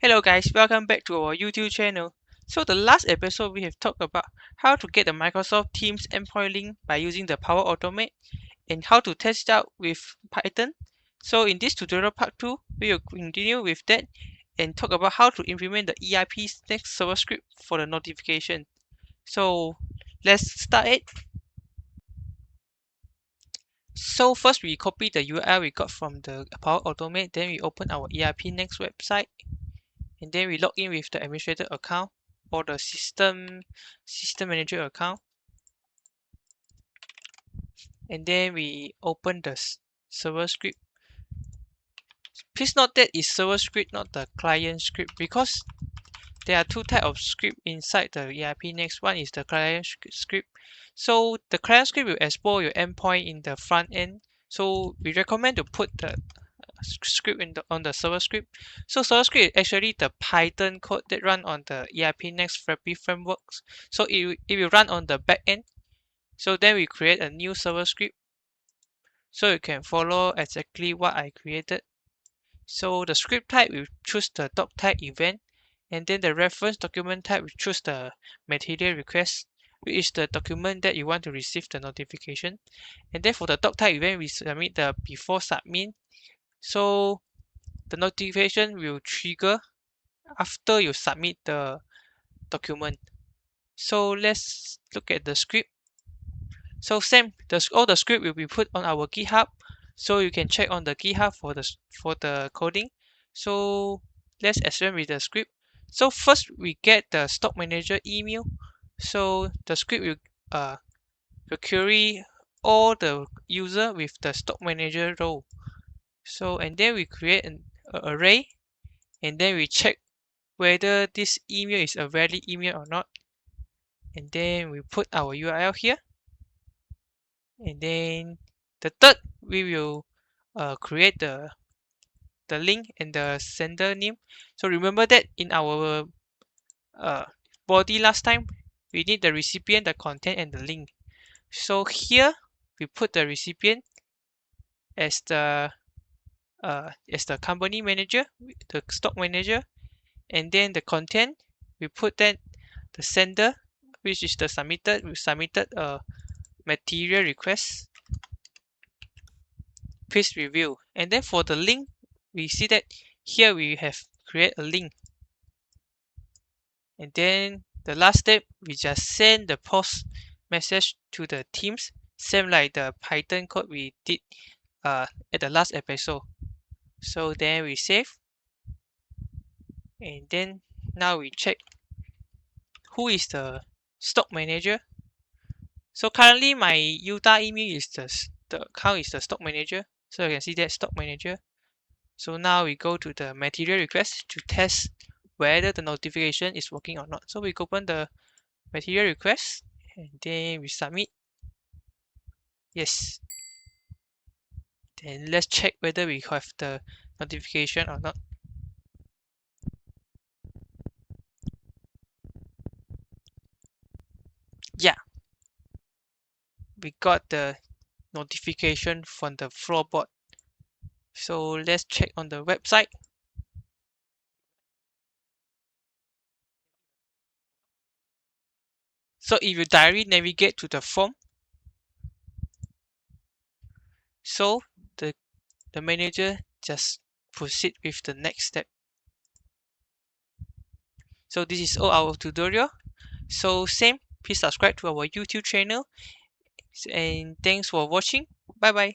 Hello guys, welcome back to our YouTube channel. So the last episode we have talked about how to get the Microsoft Teams endpoint link by using the Power Automate and how to test it out with Python. So in this tutorial part 2, we will continue with that and talk about how to implement the ERPNext server script for the notification. So let's start it. So first we copy the URL we got from the Power Automate, then we open our ERPNext website. And then we log in with the administrator account or the system manager account, and then we open the server script. Please note that it's server script, not the client script, because there are two types of script inside the ERPNext. One is the client script. So the client script will export your endpoint in the front end. So we recommend to put the script on the server script. So server script is actually the Python code that run on the ERPNext frameworks. So it will run on the back end. So then we create a new server script. So you can follow exactly what I created. So the script type, we choose the doc type event, and then the reference document type, we choose the material request, which is the document that you want to receive the notification. And then for the doc type event, we submit the before submit. So the notification will trigger after you submit the document. So let's look at the script. So same, all the script will be put on our GitHub. So you can check on the GitHub for the coding. So let's experiment with the script. So first we get the stock manager email. So the script will query all the user with the stock manager role. So and then we create an array, and then we check whether this email is a valid email or not. And then we put our URL here. And then the third, we will create the link and the sender name. So remember that in our body last time, we need the recipient, the content, and the link. So here we put the recipient as the company manager, the stock manager, and then the content we put that the sender, which is the submitted. We submitted a material request. Please review. And then for the link, we see that here we have create a link. And then the last step, we just send the post message to the Teams, same like the Python code we did at the last episode. So then we save, and then now we check who is the stock manager. So currently my Utah email is the account is the stock manager. So you can see that stock manager. So now we go to the material request to test whether the notification is working or not. So we open the material request and then we submit. Yes. Then let's check whether we have the notification or not. Yeah. We got the notification from the floorboard. So let's check on the website. So if you directly navigate to the form, so the manager just proceed with the next step. So this is all our tutorial. So same, please subscribe to our YouTube channel, and thanks for watching. Bye bye.